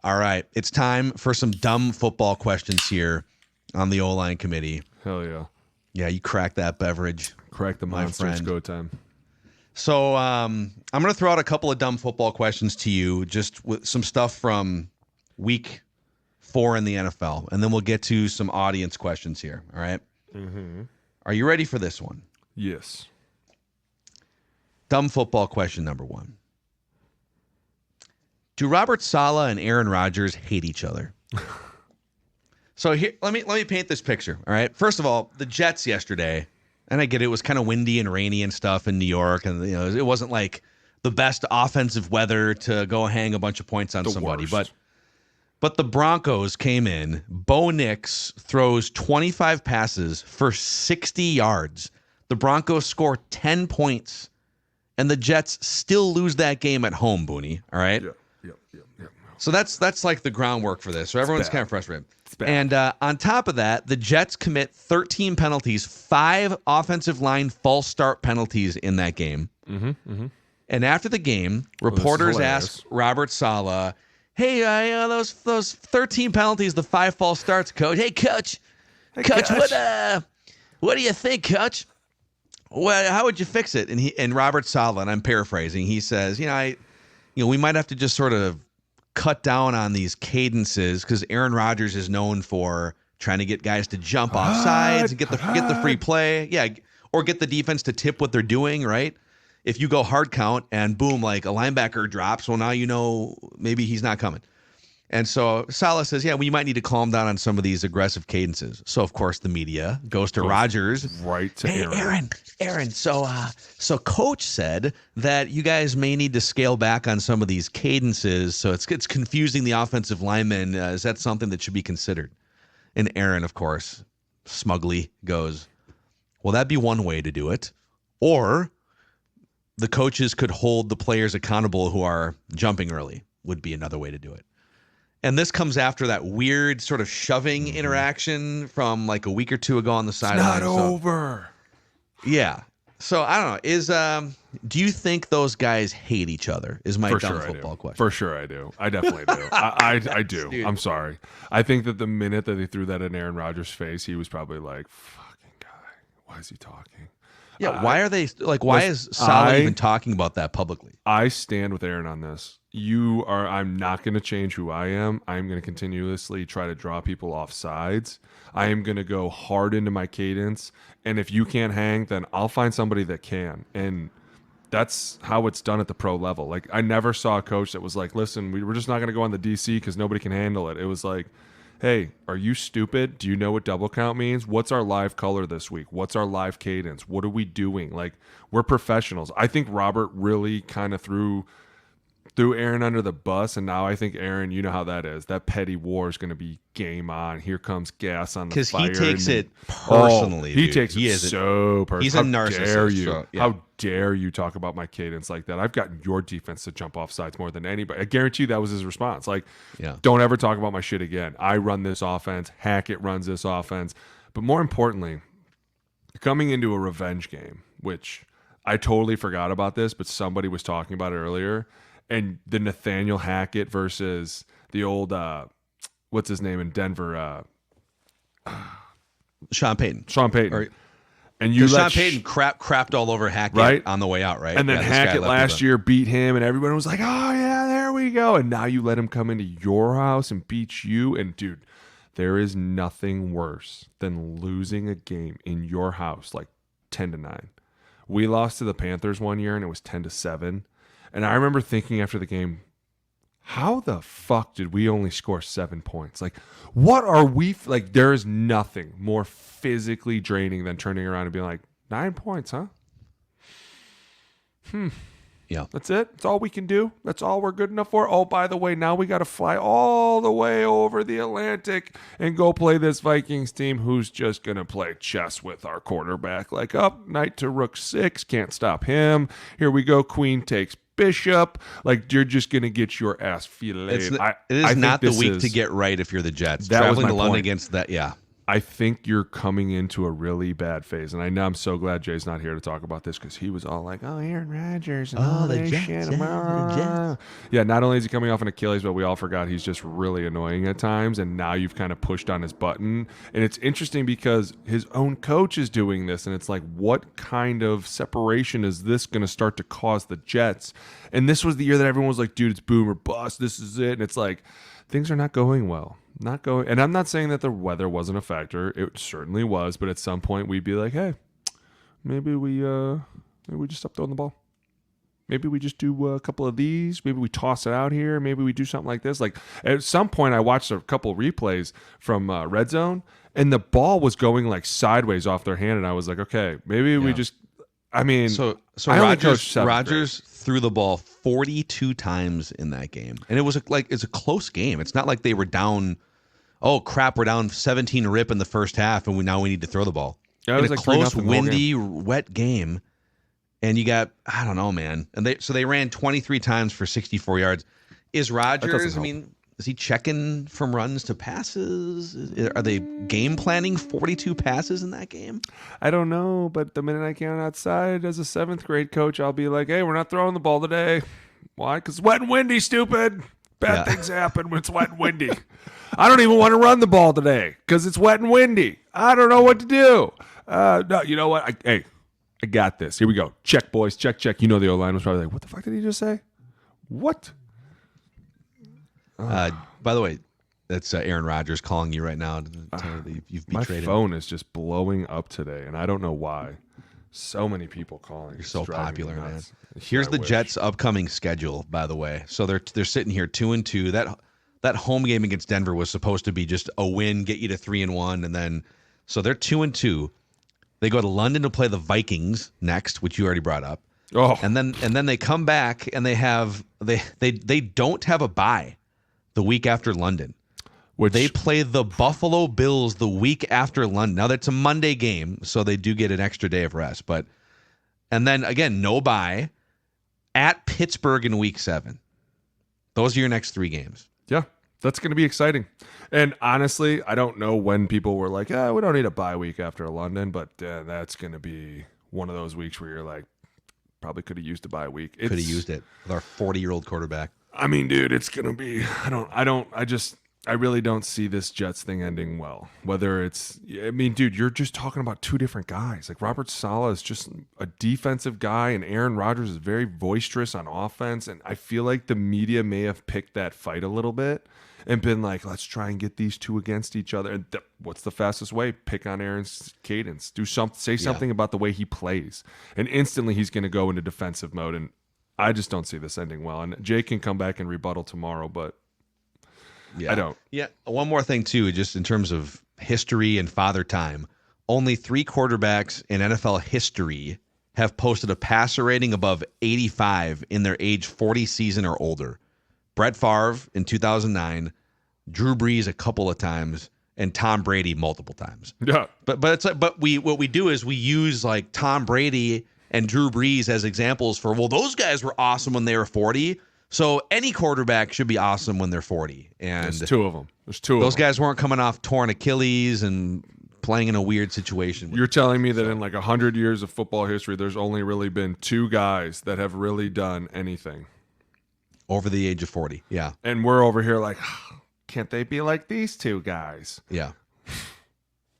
All right. It's time for some dumb football questions here on the O-line committee. Hell yeah. Yeah, you crack that beverage. Crack the monster. It's go time. So I'm going to throw out a couple of dumb football questions to you, just with some stuff from week 4 in the NFL, and then we'll get to some audience questions here. All right? Mm-hmm. Are you ready for this one? Yes. Dumb football question number 1. Do Robert Saleh and Aaron Rodgers hate each other? So here, let me paint this picture. All right. First of all, the Jets yesterday, and I get it was kind of windy and rainy and stuff in New York, and it wasn't like the best offensive weather to go hang a bunch of points on somebody. Worst. But the Broncos came in. Bo Nix throws 25 passes for 60 yards. The Broncos score 10 points, and the Jets still lose that game at home, Booney. All right. Yep. So that's like the groundwork for this. So everyone's kind of frustrated. It's bad. And on top of that, the Jets commit 13 penalties, 5 offensive line false start penalties in that game. Mm-hmm, mm-hmm. And after the game, reporters asked Robert Saleh, "Hey, those 13 penalties, the 5 false starts, coach. Hey, coach, what do you think, coach? Well, how would you fix it?" And Robert Saleh, and I'm paraphrasing, he says, we might have to just sort of cut down on these cadences because Aaron Rodgers is known for trying to get guys to jump off sides and get the free play. Yeah, or get the defense to tip what they're doing, right? If you go hard count and boom, like a linebacker drops, well, now maybe he's not coming. And so Saleh says, we might need to calm down on some of these aggressive cadences. So, of course, the media goes to Rodgers. Right to Aaron, so Coach said that you guys may need to scale back on some of these cadences. So it's confusing the offensive linemen. Is that something that should be considered? And Aaron, of course, smugly goes, well, that'd be one way to do it. Or the coaches could hold the players accountable who are jumping early would be another way to do it. And this comes after that weird sort of shoving interaction from like a week or two ago on the sideline. It's not over. Yeah. So I don't know. Do you think those guys hate each other? Is my dumb football question. For sure I do. I definitely do. I do. Dude. I'm sorry. I think that the minute that they threw that in Aaron Rodgers' face, he was probably like, fucking guy, why is he talking? Yeah, why are they why is Saleh even talking about that publicly? I stand with Aaron on this. I'm not going to change who I am. I'm going to continuously try to draw people off sides. I am going to go hard into my cadence. And if you can't hang, then I'll find somebody that can. And that's how it's done at the pro level. Like, I never saw a coach that was like, listen, we're just not going to go on the DC because nobody can handle it. It was like, hey, are you stupid? Do you know what double count means? What's our live color this week? What's our live cadence? What are we doing? Like, we're professionals. I think Robert really kind of threw Aaron under the bus, and now I think Aaron, you know how that is. That petty war is going to be game on. Here comes gas on the fire. Because he takes it personally. He takes it so personally. He's a narcissist. Dare you? How dare you talk about my cadence like that? I've gotten your defense to jump off sides more than anybody. I guarantee you that was his response. Like, don't ever talk about my shit again. I run this offense. Hackett runs this offense. But more importantly, coming into a revenge game, which I totally forgot about this, but somebody was talking about it earlier. And the Nathaniel Hackett versus the old, what's his name in Denver? Sean Payton. And you Sean Payton crapped all over Hackett on the way out, right? And then Hackett last year beat him, and everyone was like, oh, yeah, there we go. And now you let him come into your house and beat you. And, dude, there is nothing worse than losing a game in your house like 10-9. We lost to the Panthers one year, and it was 10-7. And I remember thinking after the game, how the fuck did we only score 7 points? Like, what are we like? There is nothing more physically draining than turning around and being like, 9 points, huh? Yeah. That's it? That's all we can do? That's all we're good enough for? Oh, by the way, now we got to fly all the way over the Atlantic and go play this Vikings team who's just going to play chess with our quarterback. Like, up, knight to rook 6, can't stop him. Here we go, queen takes bishop. Like, you're just going to get your ass filleted. It is not the week to get right if you're the Jets. That Traveling was to my London point. against that, yeah. I think you're coming into a really bad phase. And I know I'm so glad Jay's not here to talk about this because he was all like, oh, Aaron Rodgers and all the this Jets, shit. the Jets. Yeah, not only is he coming off an Achilles, but we all forgot he's just really annoying at times. And now you've kind of pushed on his button. And it's interesting because his own coach is doing this. And it's like, what kind of separation is this going to start to cause the Jets? And this was the year that everyone was like, dude, it's boom or bust. This is it. And it's like, things are not going well. Not going, and I'm not saying that the weather wasn't a factor. It certainly was, but at some point we'd be like, "Hey, maybe we just stop throwing the ball. Maybe we just do a couple of these. Maybe we toss it out here. Maybe we do something like this." Like at some point, I watched a couple replays from Red Zone, and the ball was going like sideways off their hand, and I was like, "Okay, maybe we just." I mean, So I only coached seventh Rodgers threw the ball 42 times in that game, and it's a close game. It's not like they were down. Oh crap, we're down 17 rip in the first half, and now we need to throw the ball. Yeah, it in was a like close, 3-0 windy, wet game, and you got I don't know, man. And they ran 23 times for 64 yards. Is Rodgers? I mean, is he checking from runs to passes? Are they game planning 42 passes in that game? I don't know, but the minute I get outside as a 7th grade coach, I'll be like, "Hey, we're not throwing the ball today. Why? Because it's wet and windy, stupid. Bad things happen when it's wet and windy. I don't even want to run the ball today because it's wet and windy. I don't know what to do. No, you know what? I got this. Here we go. Check, boys. Check, check. You know the O-line was probably like, what the fuck did he just say? What? By the way, that's Aaron Rodgers calling you right now. To tell you that you've betrayed him. My phone is just blowing up today, and I don't know why. So many people calling. You're so popular, man. Here's the Jets' upcoming schedule, by the way. So they're sitting here 2-2. That home game against Denver was supposed to be just a win, get you to 3-1, and then so they're 2-2. They go to London to play the Vikings next, which you already brought up. Oh, and then they come back and they don't have a bye the week after London. They play the Buffalo Bills the week after London. Now that's a Monday game, so they do get an extra day of rest. And then again, no bye at Pittsburgh in week 7. Those are your next 3 games. Yeah, that's going to be exciting. And honestly, I don't know when people were like, we don't need a bye week after London, but that's going to be one of those weeks where you're like, probably could have used a bye week. Could have used it with our 40-year-old quarterback. I mean, dude, it's going to be, I really don't see this Jets thing ending well. Dude, you're just talking about 2 different guys. Like Robert Saleh is just a defensive guy, and Aaron Rodgers is very boisterous on offense. And I feel like the media may have picked that fight a little bit and been like, let's try and get these 2 against each other. And what's the fastest way? Pick on Aaron's cadence. Say something about the way he plays. And instantly he's going to go into defensive mode. And I just don't see this ending well. And Jay can come back and rebuttal tomorrow, but yeah. I don't. Yeah. One more thing, too, just in terms of history and father time. Only 3 quarterbacks in NFL history have posted a passer rating above 85 in their age 40 season or older. Brett Favre in 2009, Drew Brees a couple of times, and Tom Brady multiple times. Yeah. But it's like, what we do is we use like Tom Brady and Drew Brees as examples for, well, those guys were awesome when they were 40. So any quarterback should be awesome when they're 40. And there's 2 of them. Those guys weren't coming off torn Achilles and playing in a weird situation. You're telling me that in like 100 years of football history, there's only really been 2 guys that have really done anything over the age of 40. Yeah. And we're over here like, can't they be like these 2 guys? Yeah.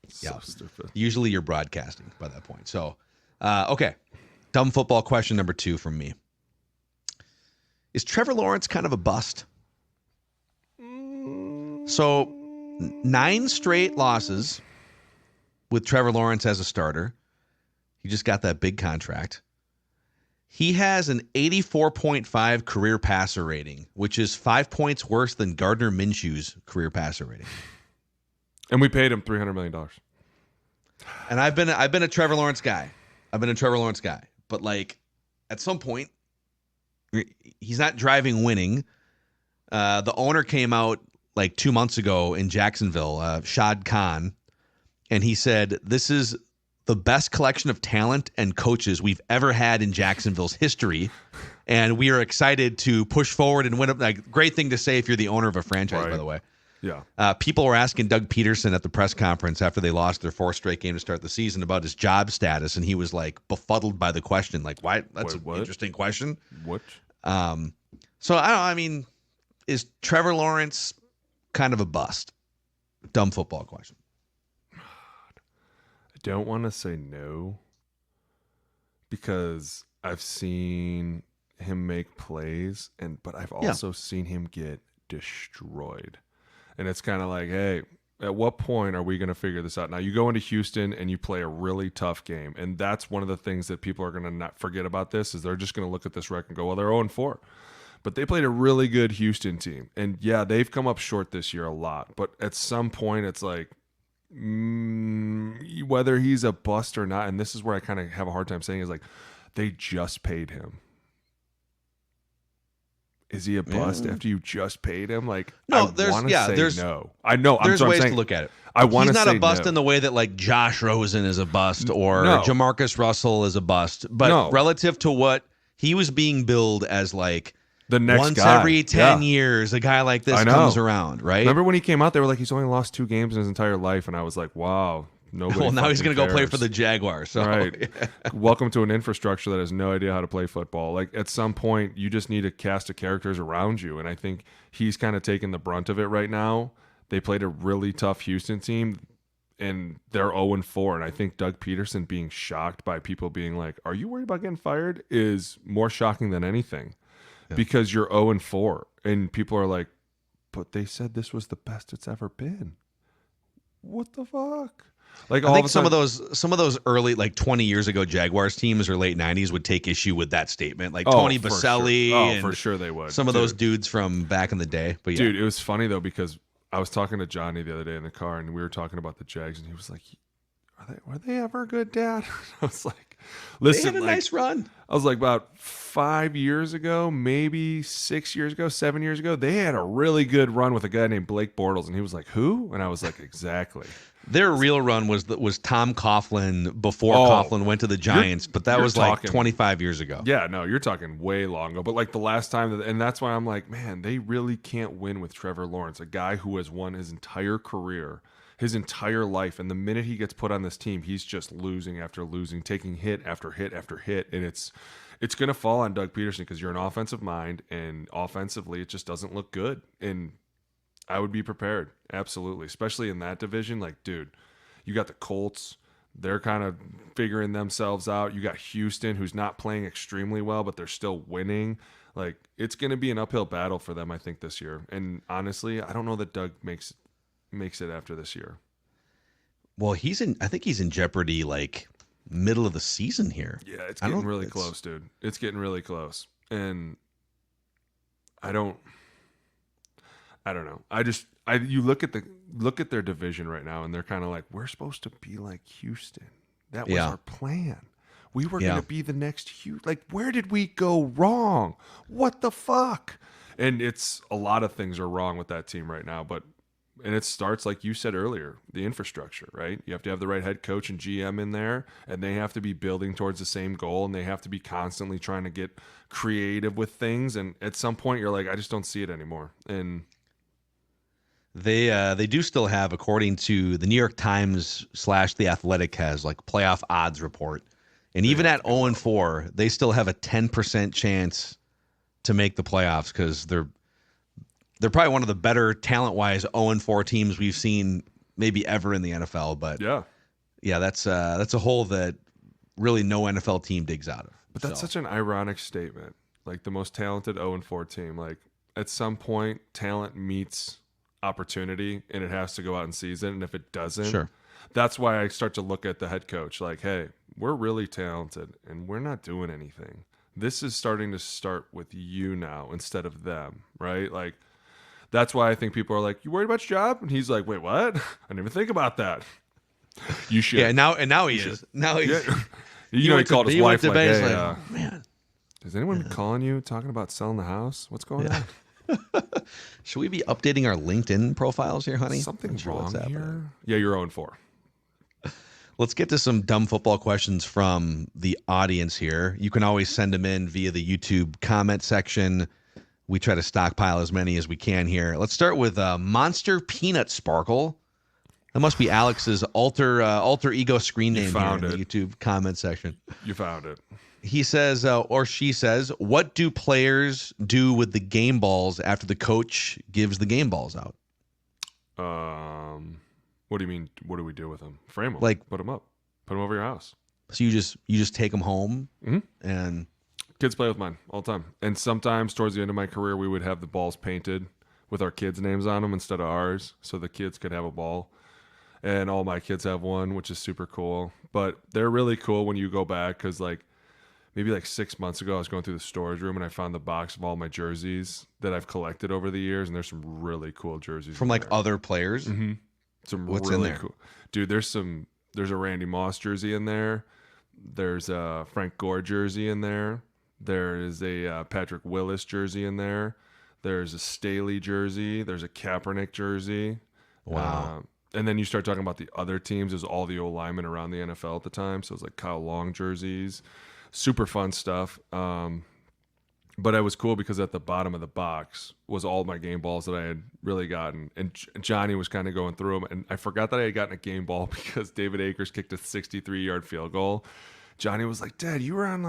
So stupid. Usually you're broadcasting by that point. So, okay. Dumb football question number 2 from me. Is Trevor Lawrence kind of a bust? So 9 straight losses with Trevor Lawrence as a starter. He just got that big contract. He has an 84.5 career passer rating, which is 5 points worse than Gardner Minshew's career passer rating. And we paid him $300 million. And I've been a Trevor Lawrence guy. But like at some point, he's not driving winning. The owner came out like 2 months ago in Jacksonville, Shad Khan, and he said, this is the best collection of talent and coaches we've ever had in Jacksonville's history. And we are excited to push forward and win. Like, great thing to say if you're the owner of a franchise, right. By the way. Yeah. People were asking Doug Peterson at the press conference after they lost their 4th straight game to start the season about his job status, and he was like befuddled by the question. Like, why? That's Wait, what? an interesting question. What? So I don't know. I mean, is Trevor Lawrence kind of a bust? Dumb football question. I don't want to say no because I've seen him make plays, but I've also seen him get destroyed. And it's kind of like, hey, at what point are we going to figure this out? Now, you go into Houston and you play a really tough game. And that's one of the things that people are going to not forget about this is they're just going to look at this record and go, well, they're 0-4. But they played a really good Houston team. And, yeah, they've come up short this year a lot. But at some point, it's like, whether he's a bust or not, and this is where I kind of have a hard time saying is like, they just paid him. Is he a bust after you just paid him? Like, no, there's no. I know. There's ways to look at it. He's not a bust in the way that like Josh Rosen is a bust or Jamarcus Russell is a bust, but relative to what he was being billed as, like the next once guy. every 10 years, a guy like this comes around, right? Remember when he came out, they were like, he's only lost 2 games in his entire life, and I was like, wow. Well, now he's going to go play for the Jaguars. So. Right. Welcome to an infrastructure that has no idea how to play football. Like, at some point, you just need a cast of characters around you. And I think he's kind of taking the brunt of it right now. They played a really tough Houston team, and they're 0-4. And I think Doug Peterson being shocked by people being like, are you worried about getting fired? Is more shocking than anything because you're 0-4. And people are like, but they said this was the best it's ever been. What the fuck? Like, I think some of those early, like 20 years ago Jaguars teams or late 90s would take issue with that statement. Like Tony Baselli. Sure. And for sure they would. Some of those dudes from back in the day. But Dude, it was funny though because I was talking to Johnny the other day in the car and we were talking about the Jags and he was like, were they ever good, Dad? I was like, listen, they had a nice run. I was like, about 5 years ago, maybe 6 years ago, 7 years ago, they had a really good run with a guy named Blake Bortles. And he was like, who? And I was like, exactly. Their real run was Tom Coughlin before Coughlin went to the Giants, but that was like 25 years ago. Yeah, no, you're talking way long ago. But like the last time, and that's why I'm like, man, they really can't win with Trevor Lawrence, a guy who has won his entire career, his entire life. And the minute he gets put on this team, he's just losing after losing, taking hit after hit after hit. And it's going to fall on Doug Peterson because you're an offensive mind, and offensively, it just doesn't look good. And I would be prepared. Absolutely. Especially in that division. Like, dude, you got the Colts. They're kind of figuring themselves out. You got Houston, who's not playing extremely well, but they're still winning. Like, it's going to be an uphill battle for them, I think, this year. And honestly, I don't know that Doug makes it after this year. Well, I think he's in jeopardy, like, middle of the season here. Yeah, it's getting really close, dude. It's getting really close. And I don't know. You look at their division right now, and they're kind of like, we're supposed to be like Houston. That was our plan. We were going to be the next Houston. Like, where did we go wrong? What the fuck? And it's a lot of things are wrong with that team right now. And it starts, like you said earlier, the infrastructure, right? You have to have the right head coach and GM in there, and they have to be building towards the same goal, and they have to be constantly trying to get creative with things. And at some point, you're like, I just don't see it anymore. And they do still have, according to the New York Times / The Athletic has like playoff odds report. And even at 0-4, they still have a 10% chance to make the playoffs because they're probably one of the better talent-wise 0-4 teams we've seen maybe ever in the NFL. But yeah, that's a hole that really no NFL team digs out of. But that's such an ironic statement. Like the most talented 0-4 team. Like at some point, talent meets opportunity, and it has to go out in season. And if it doesn't, that's why I start to look at the head coach like, hey, we're really talented, and we're not doing anything. This is starting to start with you now instead of them, right? Like, that's why I think people are like, you worried about your job? And he's like, wait, what? I didn't even think about that. You should. Yeah, now he is. Now he's. Yeah. He called his wife like, hey, man. Has anyone been calling you talking about selling the house? What's going on? Should we be updating our LinkedIn profiles here, honey? Something wrong here? Yeah, you're 0-4. Let's get to some dumb football questions from the audience here. You can always send them in via the YouTube comment section we try to stockpile as many as we can here. Let's start with Monster Peanut Sparkle. That must be Alex's alter ego screen name here in the YouTube comment section. You found it. He says, or she says, what do players do with the game balls after the coach gives the game balls out? What do you mean? What do we do with them? Frame them, like put them up, put them over your house. So you just take them home, and kids play with mine all the time. And sometimes towards the end of my career, we would have the balls painted with our kids' names on them instead of ours, so the kids could have a ball. And all my kids have one, which is super cool. But they're really cool when you go back, because maybe 6 months ago, I was going through the storage room and I found the box of all my jerseys that I've collected over the years, and there's some really cool jerseys from other players. Mm-hmm. What's really in there? Cool. Dude, there's a Randy Moss jersey in there. There's a Frank Gore jersey in there. There is a Patrick Willis jersey in there. There's a Staley jersey. There's a Kaepernick jersey. Wow. And then you start talking about the other teams. There's all the old linemen around the NFL at the time. So it was like Kyle Long jerseys. Super fun stuff. But it was cool because at the bottom of the box was all my game balls that I had really gotten. And Johnny was kind of going through them. And I forgot that I had gotten a game ball because David Akers kicked a 63-yard field goal. Johnny was like, Dad, you were on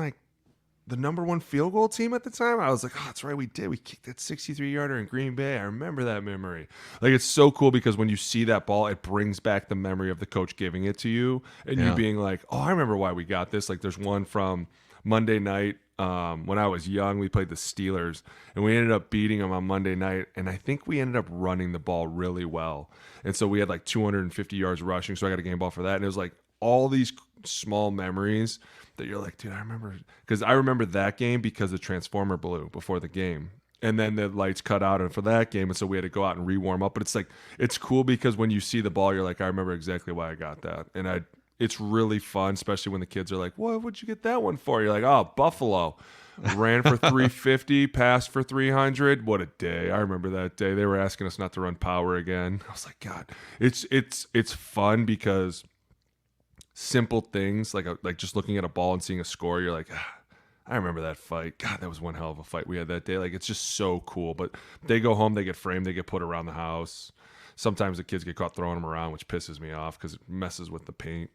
the number one field goal team at the time? I was like, oh, that's right, we did. We kicked that 63-yarder in Green Bay. I remember that memory. It's so cool because when you see that ball, it brings back the memory of the coach giving it to you. And you being like, oh, I remember why we got this. There's one from Monday night. When I was young, we played the Steelers, and we ended up beating them on Monday night, and I think we ended up running the ball really well. And so we had 250 yards rushing, so I got a game ball for that. And it was all these small memories that you're like, dude, I remember. Because I remember that game because the transformer blew before the game. And then the lights cut out for that game, and so we had to go out and re-warm up. But it's cool because when you see the ball, you're like, I remember exactly why I got that. And it's really fun, especially when the kids are like, what would you get that one for? You're like, oh, Buffalo. Ran for 350, passed for 300. What a day. I remember that day. They were asking us not to run power again. I was like, God. It's fun because simple things, like just looking at a ball and seeing a score, you're like, I remember that fight. God, that was one hell of a fight we had that day. It's just so cool. But they go home, they get framed, they get put around the house. Sometimes the kids get caught throwing them around, which pisses me off because it messes with the paint.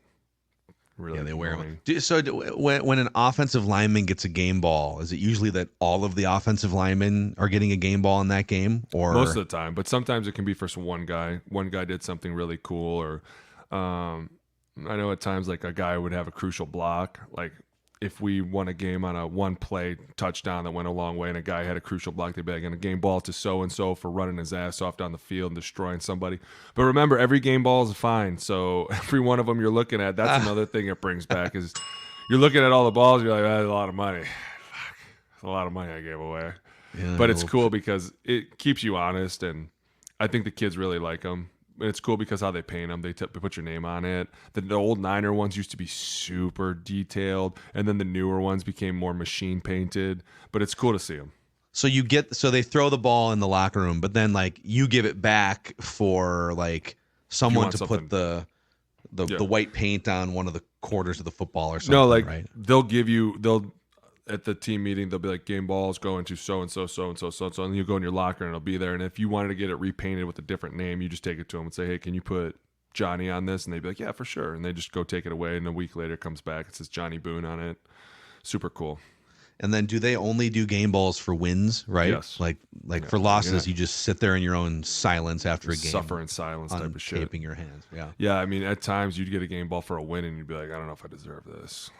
Really, yeah, they wear them. So when an offensive lineman gets a game ball, is it usually that all of the offensive linemen are getting a game ball in that game? Or most of the time, but sometimes it can be for one guy. One guy did something really cool, or I know at times a guy would have a crucial block. If we won a game on a one-play touchdown that went a long way and a guy had a crucial block, they'd be like, and a game ball to so-and-so for running his ass off down the field and destroying somebody. But remember, every game ball is a fine. So every one of them you're looking at, that's another thing it brings back is you're looking at all the balls, you're like, that's a lot of money. Fuck, that's a lot of money I gave away. Yeah, but it's cool because it keeps you honest, and I think the kids really like them. And it's cool because how they paint them. They put your name on it. The old Niner ones used to be super detailed, and then the newer ones became more machine painted. But it's cool to see them. So they throw the ball in the locker room, but then you give it back for someone to put the white paint on one of the quarters of the football or something. No, right? They'll at the team meeting, they'll be like, game balls going to so-and-so, so-and-so, so-and-so, and you go in your locker and it'll be there. And if you wanted to get it repainted with a different name, you just take it to them and say, hey, can you put Johnny on this? And they'd be like, yeah, for sure. And they just go take it away, and a week later it comes back. It says Johnny Boone on it. Super cool. And then do they only do game balls for wins, right? Yes. For losses, you just sit there in your own silence after a game. Suffer in silence type of shit. Taping your hands, yeah. Yeah, I mean, at times you'd get a game ball for a win and you'd be like, I don't know if I deserve this.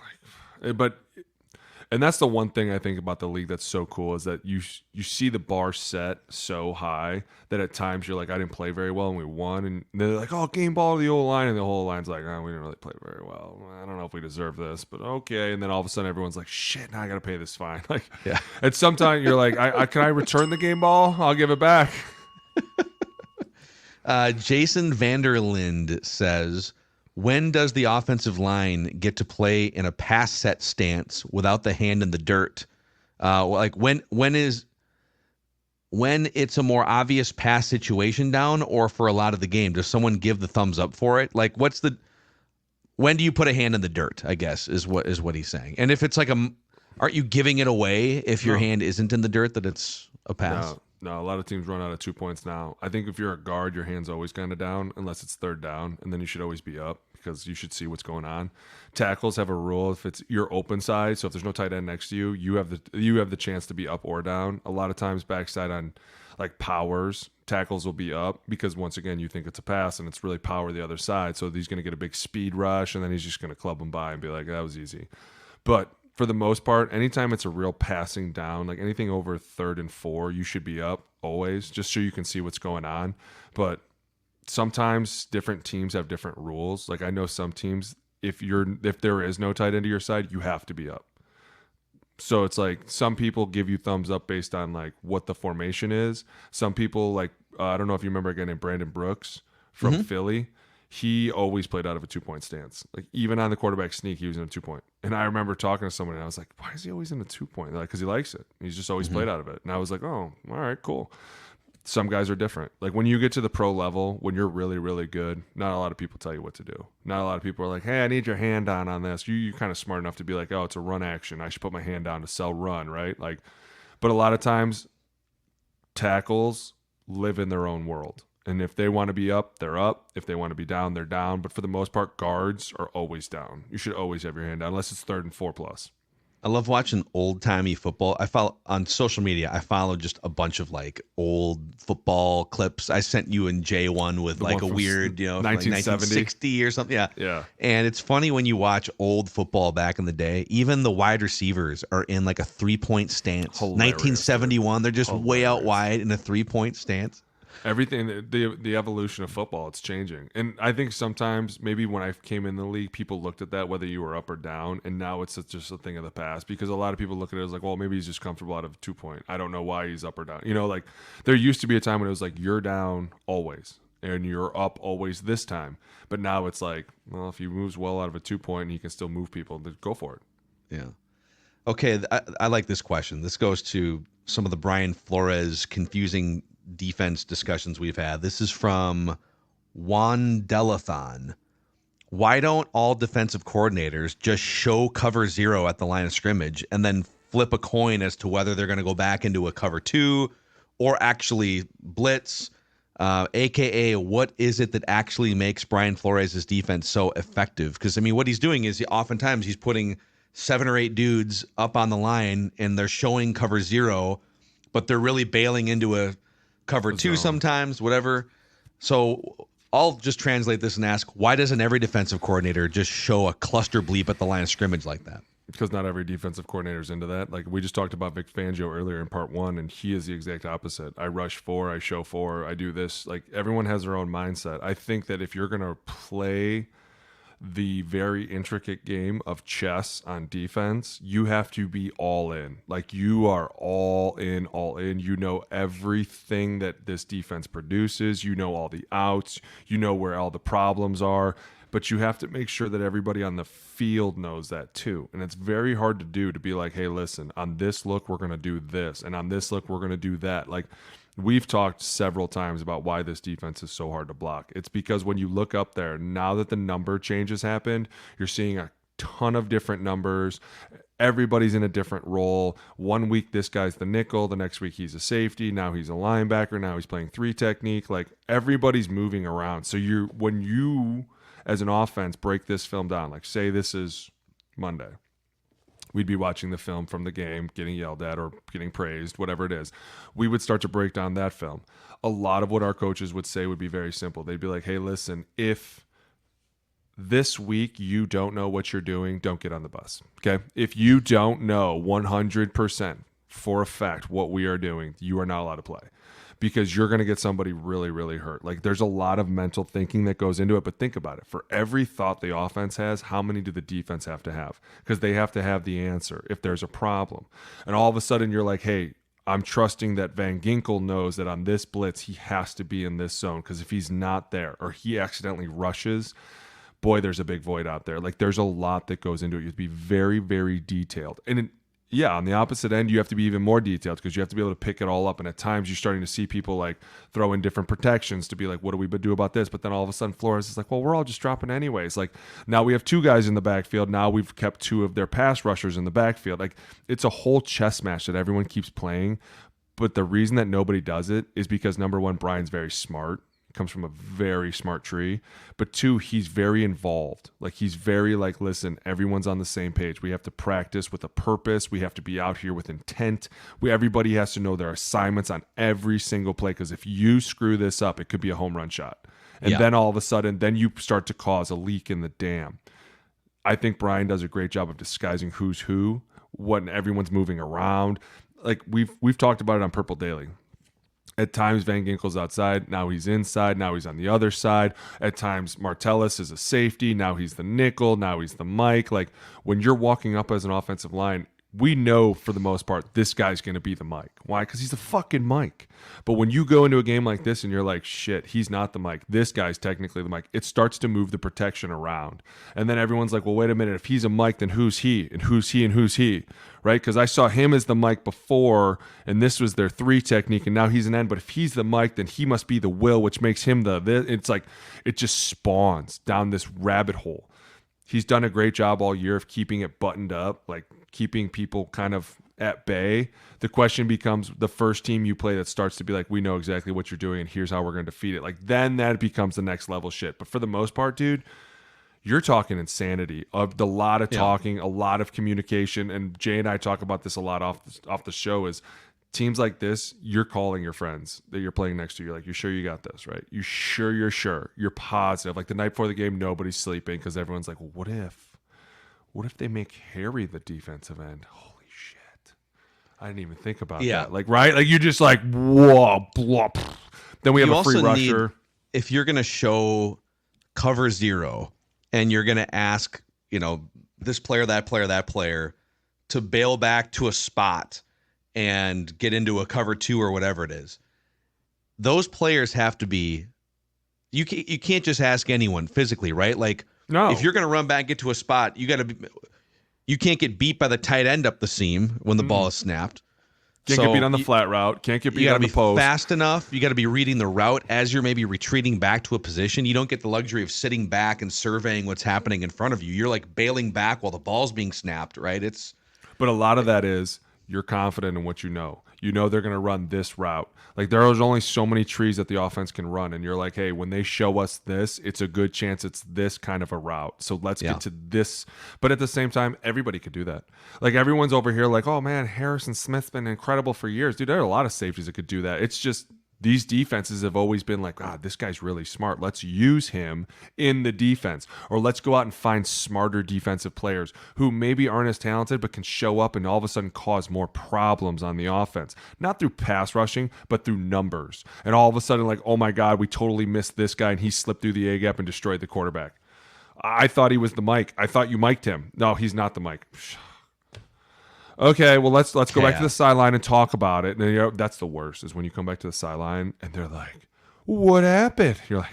And that's the one thing I think about the league that's so cool is that you see the bar set so high that at times you're like, I didn't play very well and we won. And they're like, oh, game ball to the old line. And the whole line's like, oh, we didn't really play very well. I don't know if we deserve this, but okay. And then all of a sudden everyone's like, shit, now I got to pay this fine. Yeah. And sometimes you're like, can I return the game ball? I'll give it back. Jason Vanderlind says, when does the offensive line get to play in a pass set stance without the hand in the dirt? When it's a more obvious pass situation down, or for a lot of the game, does someone give the thumbs up for it? When do you put a hand in the dirt, I guess, is what he's saying. And if it's aren't you giving it away if your hand isn't in the dirt, that it's a pass. No, a lot of teams run out of 2 points now. I think if you're a guard, your hand's always kind of down unless it's third down, and then you should always be up because you should see what's going on. Tackles have a rule: if it's your open side, so if there's no tight end next to you, you have the chance to be up or down. A lot of times, backside on like powers, tackles will be up because once again, you think it's a pass and it's really power the other side. So he's going to get a big speed rush, and then he's just going to club them by and be like, "That was easy." But for the most part, anytime it's a real passing down, like anything over 3rd and 4, you should be up always, just so you can see what's going on. But sometimes different teams have different rules. Like I know some teams, if there is no tight end to your side, you have to be up. So it's like some people give you thumbs up based on like what the formation is. Some people like I don't know if you remember a guy named Brandon Brooks from Philly. He always played out of a 2-point stance. Like even on the quarterback sneak, he was in a 2-point. And I remember talking to someone and I was like, why is he always in a 2-point? Like, because he likes it. He's just always played out of it. And I was like, oh, all right, cool. Some guys are different. Like when you get to the pro level, when you're really, really good, not a lot of people tell you what to do. Not a lot of people are like, hey, I need your hand on this. You're kind of smart enough to be like, oh, it's a run action. I should put my hand down to sell run, right? Like, but a lot of times tackles live in their own world. And if they want to be up, they're up. If they want to be down, they're down. But for the most part, guards are always down. You should always have your hand down, unless it's 3rd and 4 plus. I love watching old timey football. I follow on social media. I follow just a bunch of like old football clips. I sent you and Jay one with like a weird, from like 1960 or something. Yeah. Yeah. And it's funny when you watch old football back in the day, even the wide receivers are in like a 3-point stance. Hilarious, 1971, they're just way out wide in a 3-point stance. Everything, the evolution of football, it's changing. And I think sometimes maybe when I came in the league, people looked at that, whether you were up or down, and now it's just a thing of the past because a lot of people look at it as like, well, maybe he's just comfortable out of a 2-point. I don't know why he's up or down. You know, like there used to be a time when it was like you're down always and you're up always this time. But now it's like, well, if he moves well out of a 2-point and he can still move people, then go for it. Yeah. Okay, I like this question. This goes to some of the Brian Flores confusing defense discussions we've had. This is from Juan Delathon. Why don't all defensive coordinators just show cover 0 at the line of scrimmage and then flip a coin as to whether they're going to go back into a cover 2 or actually blitz? AKA, what is it that actually makes Brian Flores' defense so effective? Because, I mean, what he's doing is oftentimes he's putting 7 or 8 dudes up on the line and they're showing cover 0, but they're really bailing into a cover 2 sometimes, whatever. So I'll just translate this and ask, why doesn't every defensive coordinator just show a cluster bleep at the line of scrimmage like that? Because not every defensive coordinator is into that. Like we just talked about Vic Fangio earlier in part 1, and he is the exact opposite. I rush 4, I show 4, I do this. Like everyone has their own mindset. I think that if you're going to play the very intricate game of chess on defense, you have to be all in. Like you are all in, all in. You know everything that this defense produces. You know all the outs. You know where all the problems are. But you have to make sure that everybody on the field knows that too. And it's very hard to do, to be like, hey, listen, on this look, we're going to do this. And on this look, we're going to do that. Like, we've talked several times about why this defense is so hard to block. It's because when you look up there, now that the number changes happened, you're seeing a ton of different numbers. Everybody's in a different role. One week, this guy's the nickel. The next week, he's a safety. Now he's a linebacker. Now he's playing 3 technique. Like, everybody's moving around. So when you, as an offense, break this film down, like say this is Monday, we'd be watching the film from the game, getting yelled at or getting praised, whatever it is. We would start to break down that film. A lot of what our coaches would say would be very simple. They'd be like, hey, listen, if this week you don't know what you're doing, don't get on the bus. Okay? If you don't know 100% for a fact what we are doing, you are not allowed to play. Because you're going to get somebody really, really hurt. Like, there's a lot of mental thinking that goes into it, but think about it. For every thought the offense has, how many do the defense have to have? Because they have to have the answer if there's a problem. And all of a sudden you're like, hey, I'm trusting that Van Ginkel knows that on this blitz he has to be in this zone, because if he's not there or he accidentally rushes, boy, there's a big void out there. Like, there's a lot that goes into it. You have to be very, very detailed. And yeah, on the opposite end, you have to be even more detailed, because you have to be able to pick it all up. And at times you're starting to see people like throw in different protections to be like, what do we do about this? But then all of a sudden Flores is like, well, we're all just dropping anyways. Like, now we have 2 guys in the backfield. Now we've kept 2 of their pass rushers in the backfield. Like, it's a whole chess match that everyone keeps playing. But the reason that nobody does it is because, number one, Brian's very smart. Comes from a very smart tree. But two, he's very involved. Like, he's very like, listen, everyone's on the same page. We have to practice with a purpose. We have to be out here with intent. Everybody has to know their assignments on every single play, because if you screw this up, it could be a home run shot. And then all of a sudden, then you start to cause a leak in the dam. I think Brian does a great job of disguising who's who, what everyone's moving around. Like, we've talked about it on Purple Daily. At times, Van Ginkel's outside. Now he's inside. Now he's on the other side. At times, Martellus is a safety. Now he's the nickel. Now he's the Mike. Like, when you're walking up as an offensive line, we know for the most part this guy's going to be the Mike. Why? Because he's the fucking Mike. But when you go into a game like this and you're like, shit, he's not the Mike. This guy's technically the Mike. It starts to move the protection around. And then everyone's like, well, wait a minute. If he's a Mike, then who's he? And who's he? And who's he? Right? Because I saw him as the Mike before, and this was their 3 technique, and now he's an end. But if he's the Mike, then he must be the Will, which makes him it's like, it just spawns down this rabbit hole. He's done a great job all year of keeping it buttoned up, like keeping people kind of at bay. The question becomes, the first team you play that starts to be like, we know exactly what you're doing and here's how we're going to defeat it. Like, then that becomes the next level shit. But for the most part, dude, you're talking insanity of a lot of talking, a lot of communication. And Jay and I talk about this a lot off the show, is teams like this, you're calling your friends that you're playing next to. You're like, you sure you got this, right? You sure you're sure. You're positive. Like, the night before the game, nobody's sleeping because everyone's like, well, what if they make Harry the defensive end? Holy shit. I didn't even think about that. Like, right? Like, you're just like, whoa, blah. Then we have a free rusher. If you're going to show cover 0 and you're going to ask, this player, that player to bail back to a spot and get into a cover 2 or whatever it is, those players have to be, you can't just ask anyone physically, right? Like, no. If you're going to run back, get to a spot, you can't get beat by the tight end up the seam when the ball is snapped. Can't get beat on the flat route. Can't get beat on the post. You got to be fast enough. You got to be reading the route as you're maybe retreating back to a position. You don't get the luxury of sitting back and surveying what's happening in front of you. You're like bailing back while the ball's being snapped, right? But a lot of that is, you're confident in what you know. You know they're going to run this route. Like, there is only so many trees that the offense can run, and you're like, hey, when they show us this, it's a good chance it's this kind of a route. So let's get to this. But at the same time, everybody could do that. Like, everyone's over here like, oh, man, Harrison Smith's been incredible for years. Dude, there are a lot of safeties that could do that. It's just these defenses have always been like, this guy's really smart. Let's use him in the defense. Or let's go out and find smarter defensive players who maybe aren't as talented but can show up and all of a sudden cause more problems on the offense. Not through pass rushing, but through numbers. And all of a sudden, like, oh my God, we totally missed this guy and he slipped through the A gap and destroyed the quarterback. I thought he was the Mike. I thought you mic'd him. No, he's not the Mike. Okay, well, let's go back to the sideline and talk about it. And that's the worst, is when you come back to the sideline and they're like, what happened? You're like,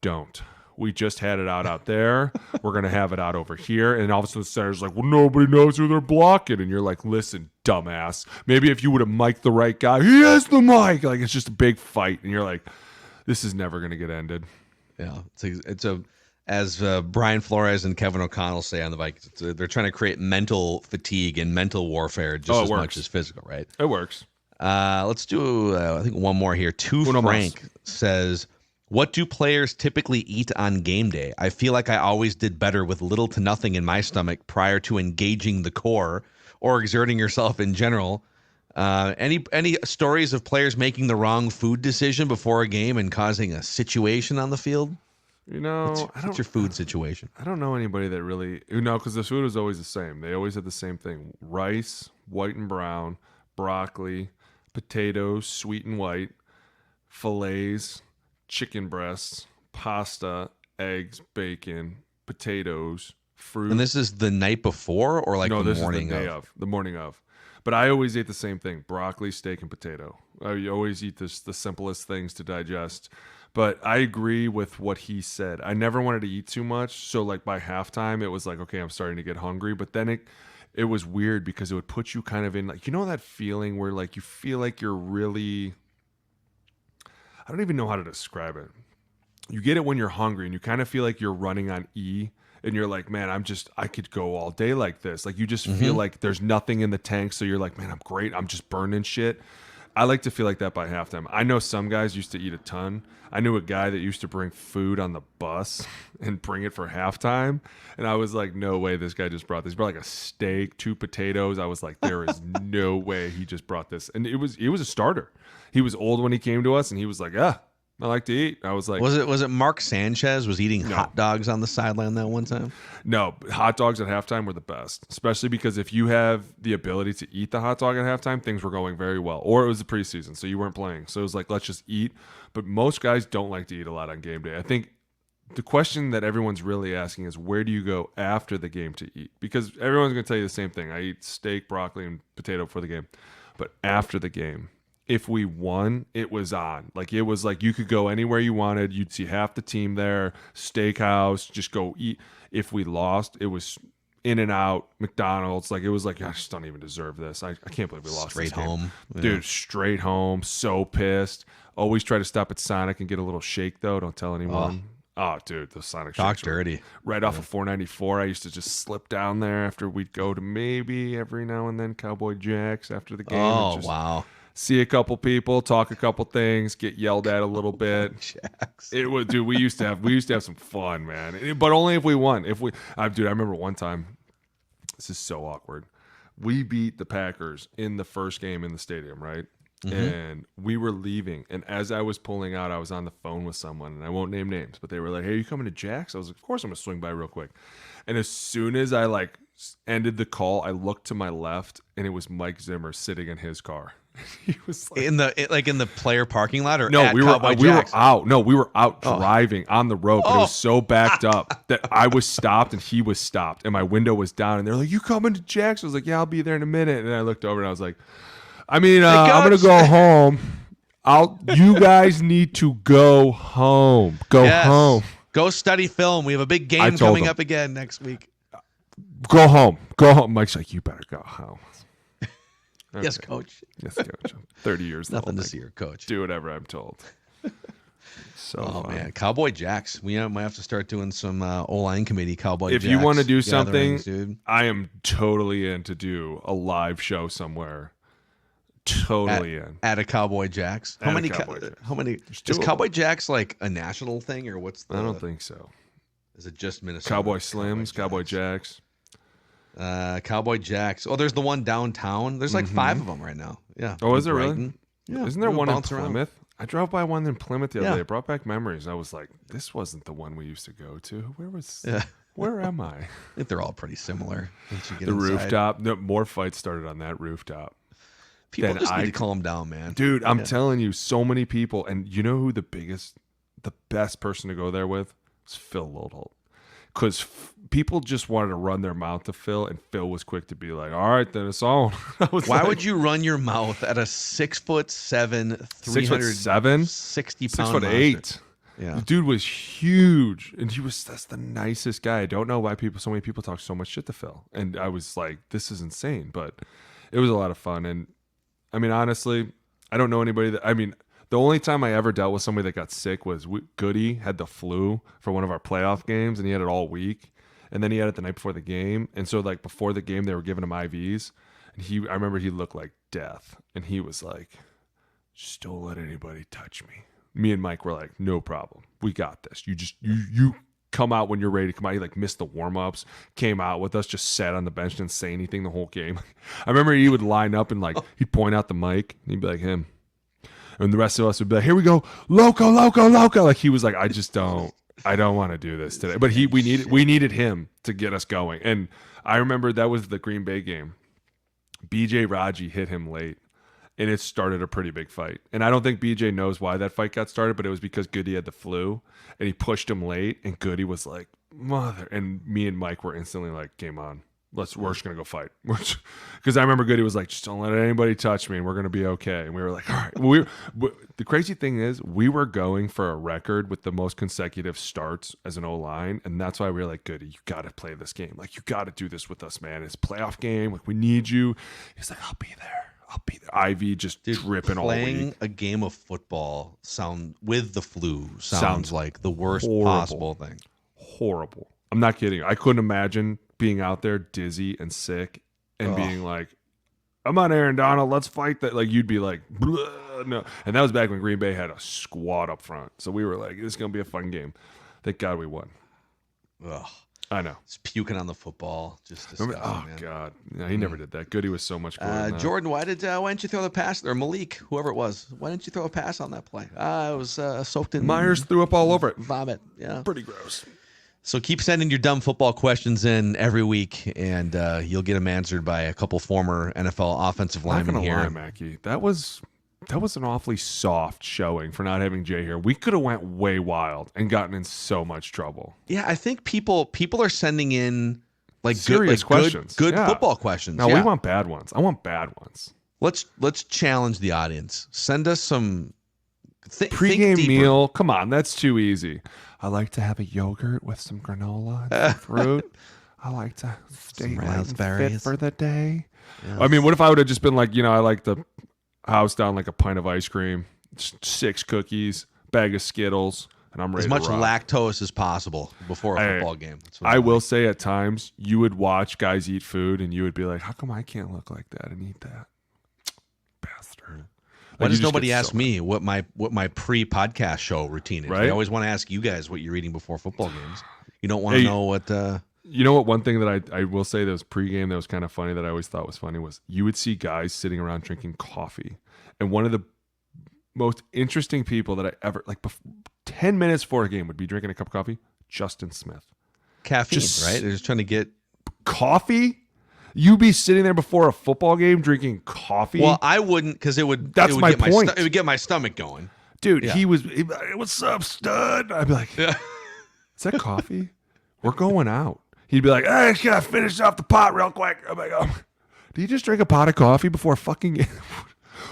don't. We just had it out there. We're going to have it out over here. And all of a sudden the center's like, well, nobody knows who they're blocking. And you're like, listen, dumbass. Maybe if you would have mic'd the right guy, he is the mic. Like, it's just a big fight. And you're like, this is never going to get ended. Yeah, as Brian Flores and Kevin O'Connell say on the Vikings, they're trying to create mental fatigue and mental warfare just as much as physical, right? It works. Let's do, I think, one more here. Frank says, what do players typically eat on game day? I feel like I always did better with little to nothing in my stomach prior to engaging the core or exerting yourself in general. Any stories of players making the wrong food decision before a game and causing a situation on the field? What's your food situation? I don't know anybody that really, because the food is always the same. They always have the same thing: rice, white and brown, broccoli, potatoes, sweet and white, fillets, chicken breasts, pasta, eggs, bacon, potatoes, fruit. And this is the night before, or like the morning is the day of? The morning of. But I always eat the same thing: broccoli, steak, and potato. I always eat the simplest things to digest. But I agree with what he said. I never wanted to eat too much. So like by halftime, it was like, okay, I'm starting to get hungry. But then it was weird because it would put you kind of in like, that feeling where like you feel like you're really, I don't even know how to describe it. You get it when you're hungry and you kind of feel like you're running on E. And you're like, man, I could go all day like this. Like you just feel like there's nothing in the tank. So you're like, man, I'm great. I'm just burning shit. I like to feel like that by halftime. I know some guys used to eat a ton. I knew a guy that used to bring food on the bus and bring it for halftime. And I was like, no way this guy just brought this. He brought like a steak, 2 potatoes. I was like, there is no way he just brought this. And it was a starter. He was old when he came to us, and he was like, I like to eat. I was like, was it Mark Sanchez was eating hot dogs on the sideline that one time? No, hot dogs at halftime were the best, especially because if you have the ability to eat the hot dog at halftime, things were going very well. Or it was the preseason, so you weren't playing. So it was like, let's just eat. But most guys don't like to eat a lot on game day. I think the question that everyone's really asking is, where do you go after the game to eat? Because everyone's going to tell you the same thing. I eat steak, broccoli, and potato for the game. But after the game, if we won, it was on. Like, it was like you could go anywhere you wanted. You'd see half the team there, steakhouse, just go eat. If we lost, it was In-N-Out, McDonald's. Like, it was like, I just don't even deserve this. I can't believe we lost Straight this game. home. Yeah. Dude, straight home. So pissed. Always try to stop at Sonic and get a little shake, though. Don't tell anyone. Oh, dude, those Sonic Talk shakes were dirty. right off of 494. I used to just slip down there after we'd go to maybe every now and then Cowboy Jacks after the game. Oh, and just wow. see a couple people, talk a couple things, get yelled at a little bit. Jacks. It was, dude. We used to have some fun, man. But only if we won. Dude, I remember one time. This is so awkward. We beat the Packers in the first game in the stadium, right? Mm-hmm. And we were leaving. And as I was pulling out, I was on the phone with someone, and I won't name names, but they were like, "Hey, are you coming to Jack's?" I was like, "Of course, I'm gonna swing by real quick." And as soon as I ended the call, I looked to my left, and it was Mike Zimmer sitting in his car. He was like, in the player parking lot, or no, at we were Cowboy we were Jacks? out. No, we were out driving on the road, but it was so backed up that I was stopped and he was stopped, and my window was down. And they're like, "You coming to Jack's?" I was like, "Yeah, I'll be there in a minute." And I looked over and I was like, I'm gonna go home. You guys need to go home. Yes. Home. Go study film. We have a big game coming up again next week. Go home. Mike's like, you better go home. Okay. Yes, coach. Yes, coach. I'm 30 years Nothing old. to see your coach. Do whatever I'm told. So fun. Man, Cowboy Jacks. We might have to start doing some O-line committee Cowboy If Jacks you want to do something, dude. I am totally in to do a live show somewhere. Totally in at a Cowboy Jacks. How many? Is Cowboy Jacks like a national thing, or what's the? I don't think so. Is it just Minnesota? Cowboy Slims, Cowboy Jacks. Cowboy Jacks. Oh, there's the one downtown. There's like 5 of them right now. Yeah. Oh, is there really? Yeah. Isn't there one in Plymouth? Around. I drove by one in Plymouth the other day. It brought back memories. I was like, this wasn't the one we used to go to. Where am I? I think they're all pretty similar. Once you get the inside. Rooftop. No, more fights started on that rooftop. People just need to calm down, man. Dude, I'm telling you, so many people. And you know who the best person to go there with? It's Phil Lodholt. Because people just wanted to run their mouth to Phil, and Phil was quick to be like, all right, then it's on. Why would you run your mouth at a 6'7", 360 pound 6'8"? Yeah. The dude was huge, and that's the nicest guy. I don't know why so many people talk so much shit to Phil. And I was like, this is insane. But it was a lot of fun. And I mean, honestly, I don't know anybody the only time I ever dealt with somebody that got sick was Goody had the flu for one of our playoff games, and he had it all week. And then he had it the night before the game. And so, before the game, they were giving him IVs. And I remember he looked like death. And he was like, just don't let anybody touch me. Me and Mike were like, no problem. We got this. You come out when you're ready to come out. He missed the warm-ups, came out with us, just sat on the bench, didn't say anything the whole game. I remember he would line up and he'd point out the mic, and he'd be like, him. And the rest of us would be like, here we go, loco. He was like, I don't want to do this today. But we needed him to get us going. And I remember that was the Green Bay game. BJ Raji hit him late, and it started a pretty big fight. And I don't think BJ knows why that fight got started, but it was because Goody had the flu, and he pushed him late, and Goody was like, mother. And me and Mike were instantly like, game on. We're just going to go fight. Because I remember Goody was like, just don't let anybody touch me, and we're going to be okay. And we were like, all right. The crazy thing is, we were going for a record with the most consecutive starts as an O-line, and that's why we were like, Goody, you got to play this game. You got to do this with us, man. It's a playoff game. We need you. He's like, I'll be there. Ivy just dripping all week. Playing a game of football with the flu sounds like the worst possible thing. Horrible. I'm not kidding. I couldn't imagine being out there dizzy and sick and being like, I'm on Aaron Donald. Let's fight that. Like, you'd be like, no. And that was back when Green Bay had a squad up front. So we were like, this is going to be a fun game. Thank God we won. Ugh. I know. It's puking on the football. Just disgusting, Oh, man. God. No, he never did that. Goody was so much cooler than that. Jordan, why didn't you throw the pass? Or Malik, whoever it was. Why didn't you throw a pass on that play? It was soaked in Myers threw up all over it. vomit. Yeah. Pretty gross. So keep sending your dumb football questions in every week, and you'll get them answered by a couple former NFL offensive linemen Not gonna here. lie, Mackie. That was an awfully soft showing for not having Jay here. We could have went way wild and gotten in so much trouble. Yeah, I think people are sending in like Serious questions. good Yeah. football questions. No, yeah. we want bad ones. I want bad ones. Let's challenge the audience. Send us some Pre-game think meal. Come on, that's too easy. I like to have a yogurt with some granola and some fruit. I like to stay light and fit for the day. Yes. I mean, what if I would have just been like, I like the house down like a pint of ice cream, 6 cookies, bag of Skittles, and I'm ready as much to rock. lactose as possible before a football game. That's what I will say at times you would watch guys eat food and you would be like, how come I can't look like that and eat that? Bastard. Why Like, does you just nobody get ask so me what my pre-podcast show routine is? Right? They always want to ask you guys what you're eating before football games. You don't want to know what. You know what? One thing that I will say that was pregame that was kind of funny that I always thought was funny was you would see guys sitting around drinking coffee. And one of the most interesting people that I ever, 10 minutes before a game would be drinking a cup of coffee, Justin Smith. Caffeine, right? They're just trying to get coffee. You be sitting there before a football game drinking coffee. Well, I wouldn't because it would. That's it would my get point. It would get my stomach going. Dude, Yeah. he was. What's up, stud? I'd be like, is that coffee? We're going out. He'd be like, I just gotta finish off the pot real quick. I'm like, do you just drink a pot of coffee before a fucking game?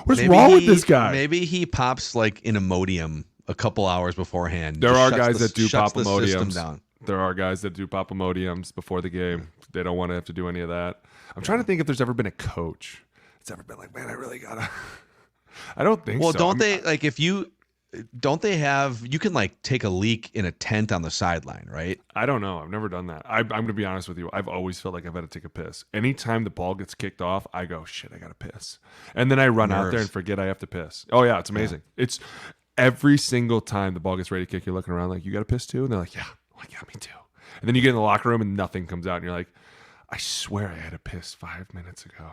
What's wrong with this guy? Maybe he pops like an Imodium a couple hours beforehand. There Just are shuts guys the- that do shuts pop the system Imodiums. down. There are guys that do pop Imodiums before the game. They don't want to have to do any of that. I'm trying to think if there's ever been a coach that's ever been like, man, I really gotta. I don't think Well, so. don't they like if you don't they have you can like take a leak in a tent on the sideline, right? I don't know. I've never done that. I'm going to be honest with you. I've always felt like I've had to take a piss. Anytime the ball gets kicked off, I go, shit, I got to piss. And then I run out there and forget I have to piss. Oh, yeah, it's amazing. Yeah. It's every single time the ball gets ready to kick, you're looking around like, you got to piss too? And they're like, yeah. I'm like, yeah, me too. And then you get in the locker room and nothing comes out. And you're like, I swear I had to piss 5 minutes ago.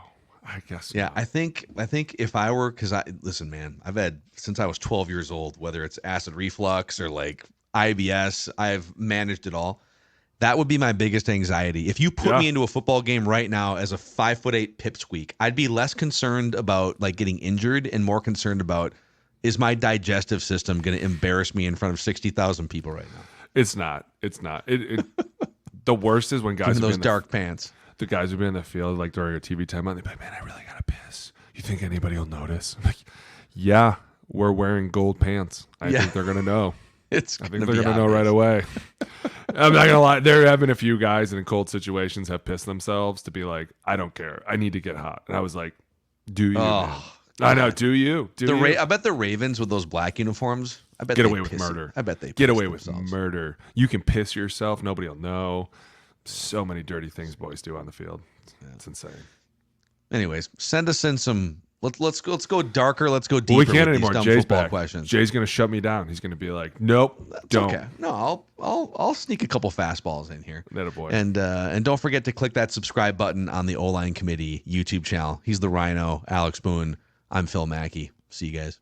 I guess. Yeah, not. I think if I were, because listen, man, I've had since I was 12 years old, whether it's acid reflux or like IBS, I've managed it all. That would be my biggest anxiety. If you put me into a football game right now as a 5'8" pipsqueak, I'd be less concerned about like getting injured and more concerned about is my digestive system going to embarrass me in front of 60,000 people right now? It's not. It's not. The worst is when guys in those dark pants. The guys would be in the field like during a TV timeout. They'd be like, man, I really got to piss. You think anybody will notice? I'm like, yeah, we're wearing gold pants. I think they're going to know. I think they're going to know right away. I'm not going to lie. There have been a few guys in cold situations have pissed themselves to be like, I don't care. I need to get hot. And I was like, do you? Man? I know. Do you? I bet the Ravens with those black uniforms, I bet get they away with piss murder. I bet they get piss away themselves. with murder. You can piss yourself. Nobody will know. So many dirty things boys do on the field. It's insane. Anyways, send us in some. Let's go darker. Let's go deeper. We can't with anymore. These dumb Jay's football back. questions. Jay's gonna shut me down. He's gonna be like, nope, don't. Okay. No, I'll sneak a couple fastballs in here. That a boy. And don't forget to click that subscribe button on the O-Line Committee YouTube channel. He's the Rhino, Alex Boone. I'm Phil Mackey. See you guys.